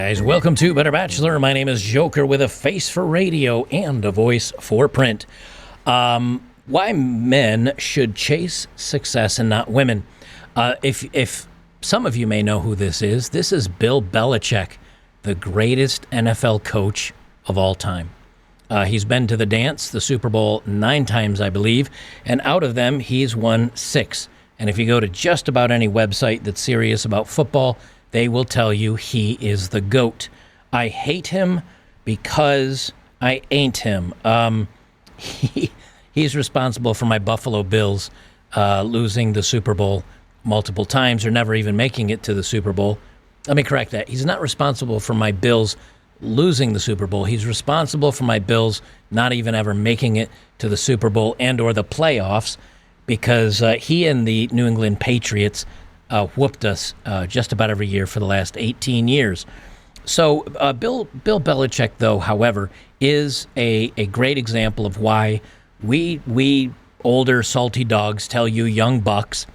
guys, welcome to Better Bachelor. My name is Joker with a face for radio and a voice for print. Why men should chase success and not women. If some of you may know who this is Bill Belichick, the greatest NFL coach of all time. He's been to the dance, the Super Bowl, 9 times, I believe, and out of them, he's won 6. And if you go to just about any website that's serious about football, they will tell you he is the GOAT. I hate him because I ain't him. He's responsible for my Buffalo Bills losing the Super Bowl multiple times or never even making it to the Super Bowl. Let me correct that. He's not responsible for my Bills losing the Super Bowl. He's responsible for my Bills not even ever making it to the Super Bowl and or the playoffs because he and the New England Patriots whooped us just about every year for the last 18 years. So Bill Belichick, though, however, is a great example of why we older salty dogs tell you young bucks,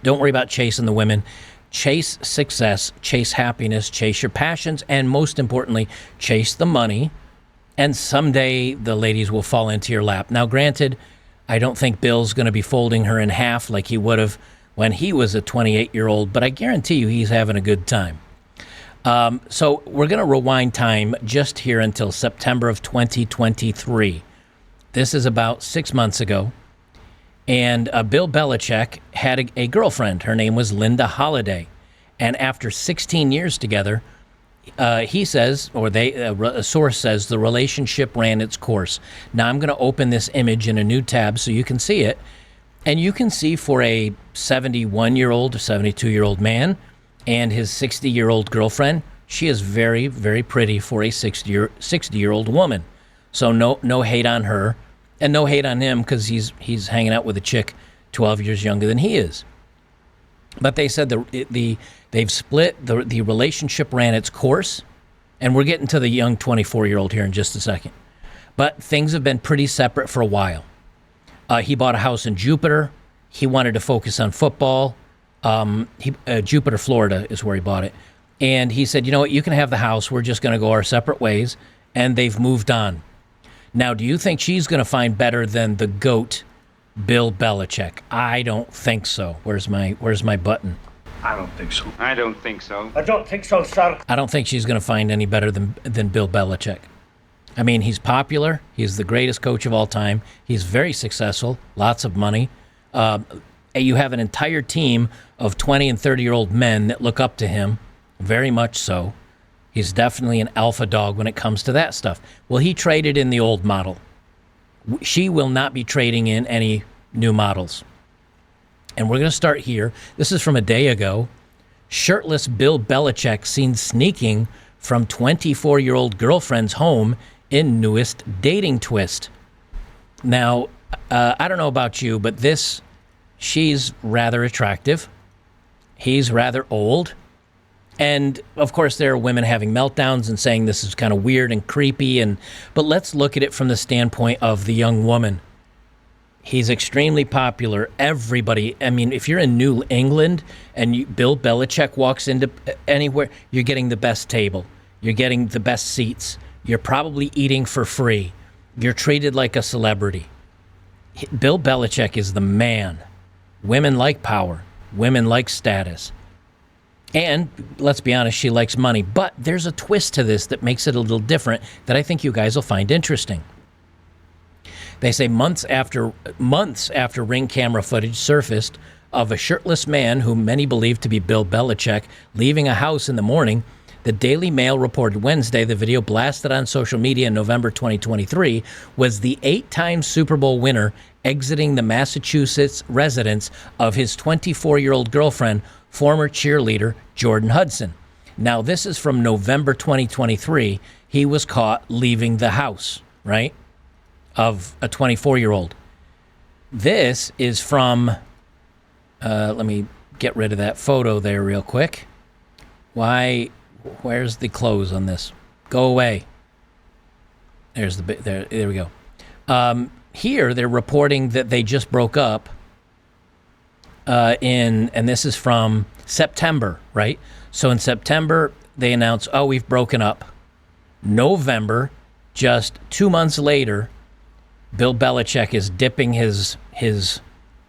don't worry about chasing the women. Chase success, chase happiness, chase your passions, and most importantly, chase the money. And someday the ladies will fall into your lap. Now, granted, I don't think Bill's going to be folding her in half like he would have when he was a 28-year-old, but I guarantee you he's having a good time. So we're going to rewind time just here until September of 2023. This is about 6 months ago. And Bill Belichick had a girlfriend. Her name was Linda Holliday. And after 16 years together, he says, or a source says, the relationship ran its course. Now I'm going to open this image in a new tab so you can see it. And you can see for a 71-year-old or 72-year-old man and his 60-year-old girlfriend, she is very, very pretty for a 60-year-old woman. So no hate on her. And no hate on him because he's hanging out with a chick 12 years younger than he is. But they said they've split, the relationship ran its course, and we're getting to the young 24-year-old here in just a second. But things have been pretty separate for a while. He bought a house in Jupiter. He wanted to focus on football. Jupiter, Florida is where he bought it. And he said, you know what, you can have the house. We're just going to go our separate ways. And they've moved on. Now, do you think she's going to find better than the GOAT, Bill Belichick? I don't think so. Where's my button? I don't think so. I don't think so. I don't think so, sir. I don't think she's going to find any better than Bill Belichick. I mean, he's popular. He's the greatest coach of all time. He's very successful, lots of money. You have an entire team of 20 and 30-year-old men that look up to him, very much so. He's definitely an alpha dog when it comes to that stuff. Well, he traded in the old model. She will not be trading in any new models. And we're going to start here. This is from a day ago. Shirtless Bill Belichick seen sneaking from 24-year-old girlfriend's home in newest dating twist. Now, I don't know about you, but she's rather attractive. He's rather old. And, of course, there are women having meltdowns and saying this is kind of weird and creepy. But let's look at it from the standpoint of the young woman. He's extremely popular. Everybody, I mean, if you're in New England and Bill Belichick walks into anywhere, you're getting the best table. You're getting the best seats. You're probably eating for free. You're treated like a celebrity. Bill Belichick is the man. Women like power. Women like status. And let's be honest, she likes money. But there's a twist to this that makes it a little different that I think you guys will find interesting. They say months after Ring camera footage surfaced of a shirtless man whom many believe to be Bill Belichick leaving a house in the morning, the Daily Mail reported Wednesday the video blasted on social media in November 2023 was the 8-time Super Bowl winner exiting the Massachusetts residence of his 24-year-old girlfriend, former cheerleader Jordan Hudson. Now, this is from November 2023. He was caught leaving the house, right, of a 24-year-old. This is from, let me get rid of that photo there real quick. Where's the close on this? Go away. There's there we go. Here, they're reporting that they just broke up and this is from September, right? So in September, they announce, oh, we've broken up. November, just 2 months later, Bill Belichick is dipping his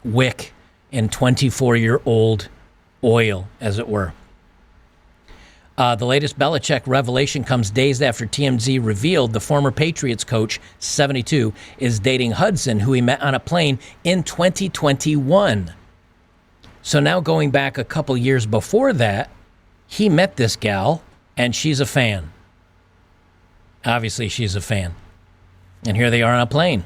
wick in 24-year-old oil, as it were. The latest Belichick revelation comes days after TMZ revealed the former Patriots coach, 72, is dating Hudson, who he met on a plane in 2021. So now going back a couple years before that, he met this gal, and she's a fan. Obviously, she's a fan. And here they are on a plane.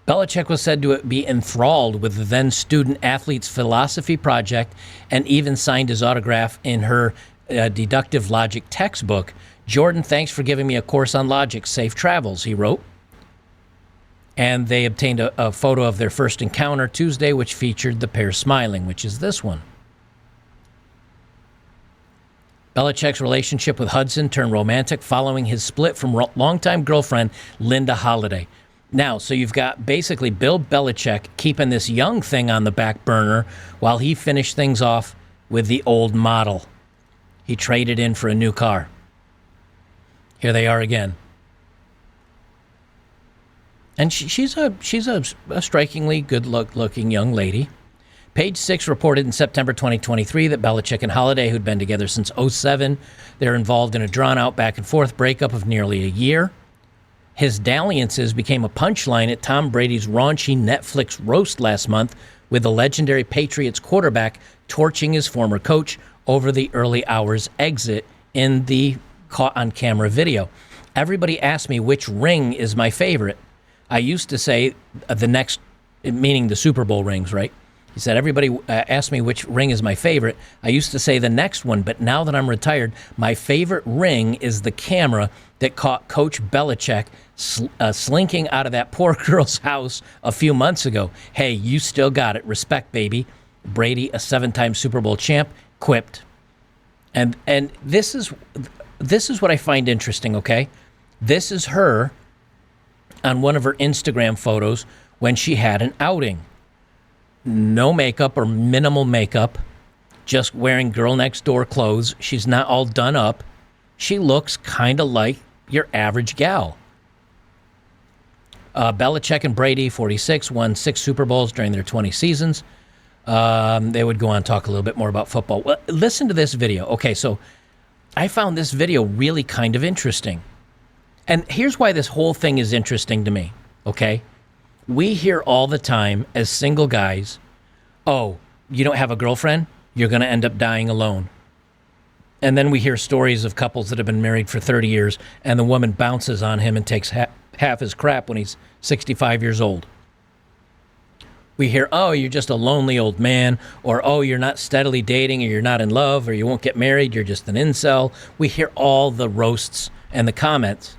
Belichick was said to be enthralled with the then-student athlete's philosophy project and even signed his autograph in her deductive logic textbook. Jordan, thanks for giving me a course on logic. Safe travels, he wrote. And they obtained a photo of their first encounter Tuesday, which featured the pair smiling, which is this one. Belichick's relationship with Hudson turned romantic following his split from longtime girlfriend Linda Holliday. Now, so you've got basically Bill Belichick keeping this young thing on the back burner while he finished things off with the old model. He traded in for a new car. Here they are again. And she's a strikingly good-looking young lady. Page 6 reported in September 2023 that Belichick and Holliday, who'd been together since 2007, they're involved in a drawn-out back-and-forth breakup of nearly a year. His dalliances became a punchline at Tom Brady's raunchy Netflix roast last month, with the legendary Patriots quarterback torching his former coach over the early hours exit in the caught-on-camera video. Everybody asked me which ring is my favorite. I used to say the next, meaning the Super Bowl rings, right? He said, everybody asked me which ring is my favorite. I used to say the next one, but now that I'm retired, my favorite ring is the camera that caught Coach Belichick slinking out of that poor girl's house a few months ago. Hey, you still got it. Respect, baby. Brady, a 7-time Super Bowl champ, quipped. And this is what I find interesting, okay? This is her on one of her Instagram photos when she had an outing. No makeup or minimal makeup, just wearing girl next door clothes. She's not all done up. She looks kind of like your average gal. Belichick and Brady, 46, won 6 Super Bowls during their 20 seasons. They would go on to talk a little bit more about football. Well, listen to this video. Okay, so I found this video really kind of interesting. And here's why this whole thing is interesting to me, okay? We hear all the time as single guys, oh, you don't have a girlfriend? You're going to end up dying alone. And then we hear stories of couples that have been married for 30 years and the woman bounces on him and takes half his crap when he's 65 years old. We hear, oh, you're just a lonely old man, or oh, you're not steadily dating, or you're not in love, or you won't get married, you're just an incel. We hear all the roasts and the comments.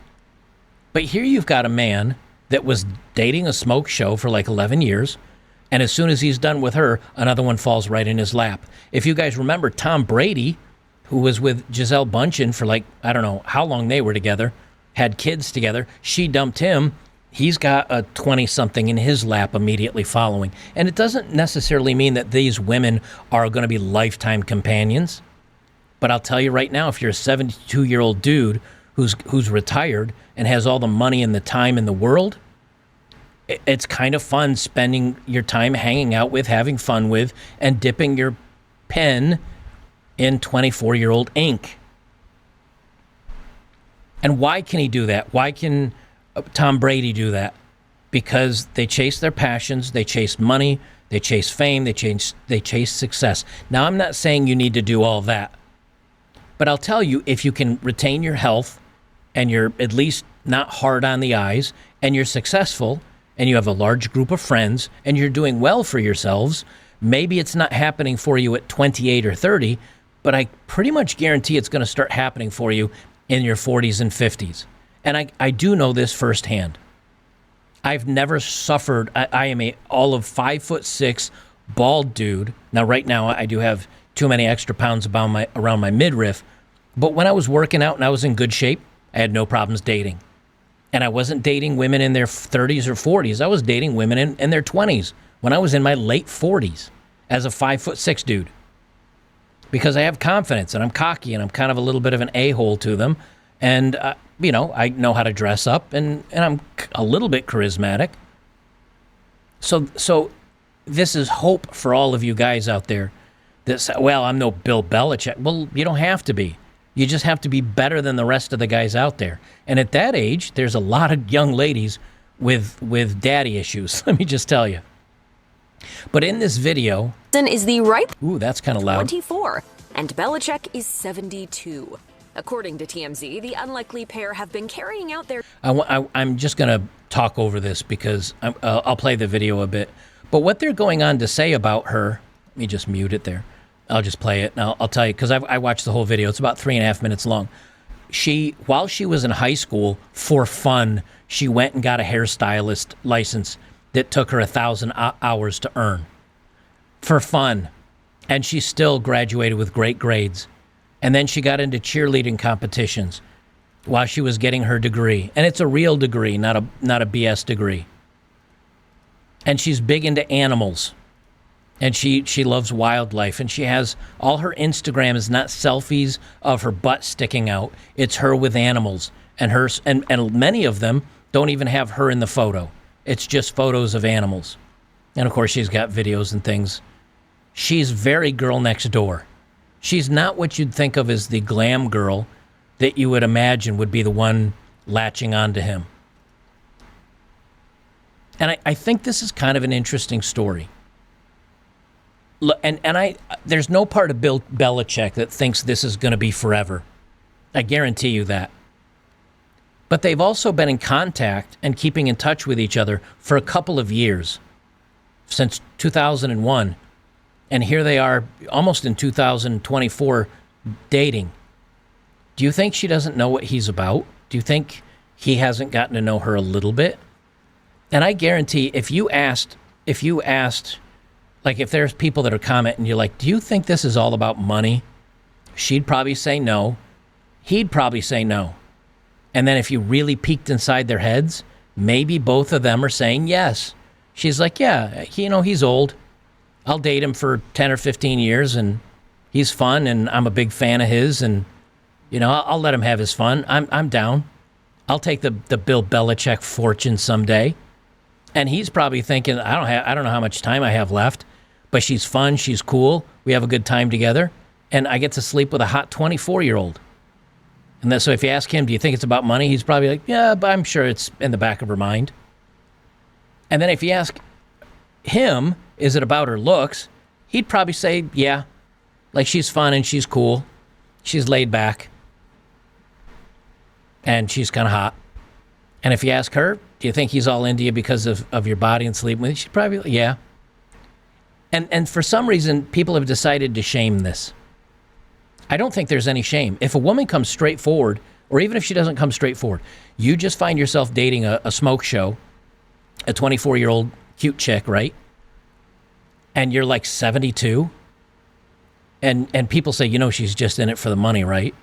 But here you've got a man that was dating a smoke show for like 11 years, and as soon as he's done with her, another one falls right in his lap. If you guys remember Tom Brady, who was with Gisele Bündchen for like, I don't know how long they were together, had kids together, she dumped him, he's got a 20-something in his lap immediately following. And it doesn't necessarily mean that these women are going to be lifetime companions, but I'll tell you right now, if you're a 72-year-old dude who's retired and has all the money and the time in the world, it's kind of fun spending your time hanging out with, having fun with, and dipping your pen in 24-year-old ink. And why can he do that? Why can Tom Brady do that? Because they chase their passions, they chase money, they chase fame, they chase success. Now, I'm not saying you need to do all that, but I'll tell you, if you can retain your health and you're at least not hard on the eyes and you're successful and you have a large group of friends and you're doing well for yourselves, maybe it's not happening for you at 28 or 30, but I pretty much guarantee it's going to start happening for you in your 40s and 50s. And I do know this firsthand. I've never suffered. I am a all of 5'6" bald dude. Now, right now, I do have too many extra pounds around my midriff. But when I was working out and I was in good shape, I had no problems dating. And I wasn't dating women in their 30s or 40s. I was dating women in their 20s when I was in my late 40s as a 5'6" dude. because I have confidence and I'm cocky and I'm kind of a little bit of an a-hole to them. And, I know how to dress up and I'm a little bit charismatic. So this is hope for all of you guys out there that say, well, I'm no Bill Belichick. Well, you don't have to be. You just have to be better than the rest of the guys out there. And at that age, there's a lot of young ladies with daddy issues, let me just tell you. But in this video... is the ripe... Ooh, that's kind of loud. 24, and Belichick is 72. According to TMZ, the unlikely pair have been carrying out their... I'm just going to talk over this because I'll play the video a bit. But what they're going on to say about her... Let me just mute it there. I'll just play it. Now, I'll tell you, because I watched the whole video. It's about 3.5 minutes long. While she was in high school, for fun, she went and got a hairstylist license that took her 1,000 hours to earn. For fun. And she still graduated with great grades. And then she got into cheerleading competitions while she was getting her degree. And it's a real degree, not a BS degree. And she's big into animals. And she loves wildlife. And she has, all her Instagram is not selfies of her butt sticking out. It's her with animals. And many of them don't even have her in the photo. It's just photos of animals. And of course, she's got videos and things. She's very girl next door. She's not what you'd think of as the glam girl that you would imagine would be the one latching onto him. And I think this is kind of an interesting story. And there's no part of Bill Belichick that thinks this is going to be forever. I guarantee you that. But they've also been in contact and keeping in touch with each other for a couple of years, since 2001. And here they are, almost in 2024, dating. Do you think she doesn't know what he's about? Do you think he hasn't gotten to know her a little bit? And I guarantee if you asked, like if there's people that are commenting, you're like, do you think this is all about money? She'd probably say no. He'd probably say no. And then if you really peeked inside their heads, maybe both of them are saying yes. She's like, yeah, he's old. I'll date him for 10 or 15 years, and he's fun, and I'm a big fan of his, and, I'll let him have his fun. I'm down. I'll take the Bill Belichick fortune someday. And he's probably thinking, I don't know how much time I have left, but she's fun, she's cool, we have a good time together, and I get to sleep with a hot 24-year-old. And then, so if you ask him, do you think it's about money? He's probably like, yeah, but I'm sure it's in the back of her mind. And then if you ask him, is it about her looks? He'd probably say, yeah, like she's fun and she's cool. She's laid back. And she's kind of hot. And if you ask her, do you think he's all into you because of your body and sleeping with you? She'd probably, yeah. And for some reason, people have decided to shame this. I don't think there's any shame. If a woman comes straight forward, or even if she doesn't come straight forward, you just find yourself dating a smoke show, a 24-year-old cute chick, right? And you're like 72, and people say, she's just in it for the money, right?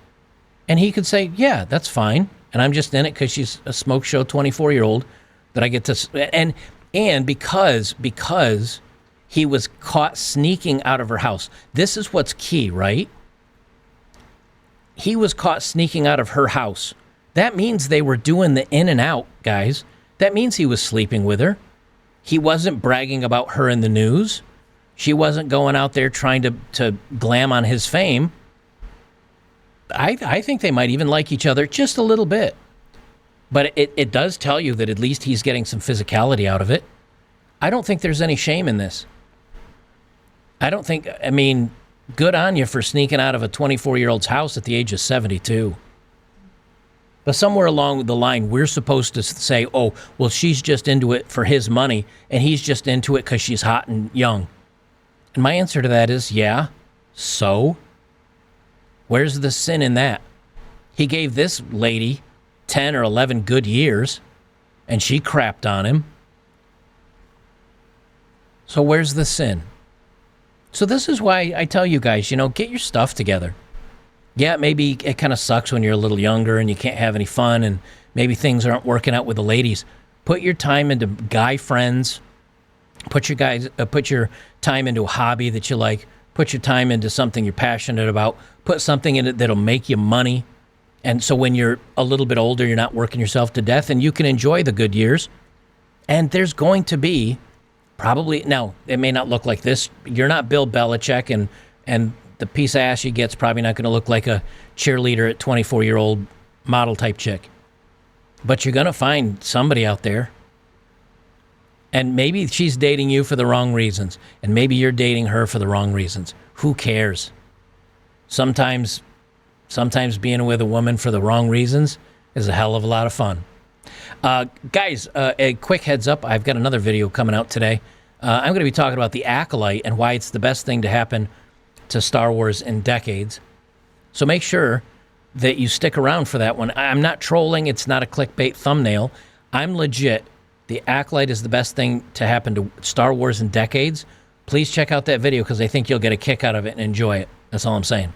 And he could say, yeah, that's fine. And I'm just in it because she's a smoke show 24-year-old that I get to... And because he was caught sneaking out of her house. This is what's key, right? He was caught sneaking out of her house. That means they were doing the in and out, guys. That means he was sleeping with her. He wasn't bragging about her in the news. She wasn't going out there trying to glam on his fame. I think they might even like each other just a little bit. But it does tell you that at least he's getting some physicality out of it. I don't think there's any shame in this. Good on you for sneaking out of a 24-year-old's house at the age of 72. But somewhere along the line, we're supposed to say, oh, well, she's just into it for his money, and he's just into it because she's hot and young. And my answer to that is, yeah, so? Where's the sin in that? He gave this lady 10 or 11 good years, and she crapped on him. So where's the sin? So this is why I tell you guys, get your stuff together. Yeah, maybe it kind of sucks when you're a little younger and you can't have any fun and maybe things aren't working out with the ladies. Put your time into guy friends. Put your time into a hobby that you like. Put your time into something you're passionate about. Put something in it that'll make you money. And so when you're a little bit older, you're not working yourself to death and you can enjoy the good years. And there's going to be probably, now, it may not look like this. You're not Bill Belichick, and the piece of ass you get's probably not going to look like a cheerleader at 24-year-old model type chick. But you're going to find somebody out there. And maybe she's dating you for the wrong reasons. And maybe you're dating her for the wrong reasons. Who cares? Sometimes being with a woman for the wrong reasons is a hell of a lot of fun. Guys, a quick heads up. I've got another video coming out today. I'm going to be talking about the Acolyte and why it's the best thing to happen to Star Wars in decades. So make sure that you stick around for that one. I'm not trolling. It's not a clickbait thumbnail. I'm legit. The Acolyte is the best thing to happen to Star Wars in decades. Please check out that video because I think you'll get a kick out of it and enjoy it. That's all I'm saying.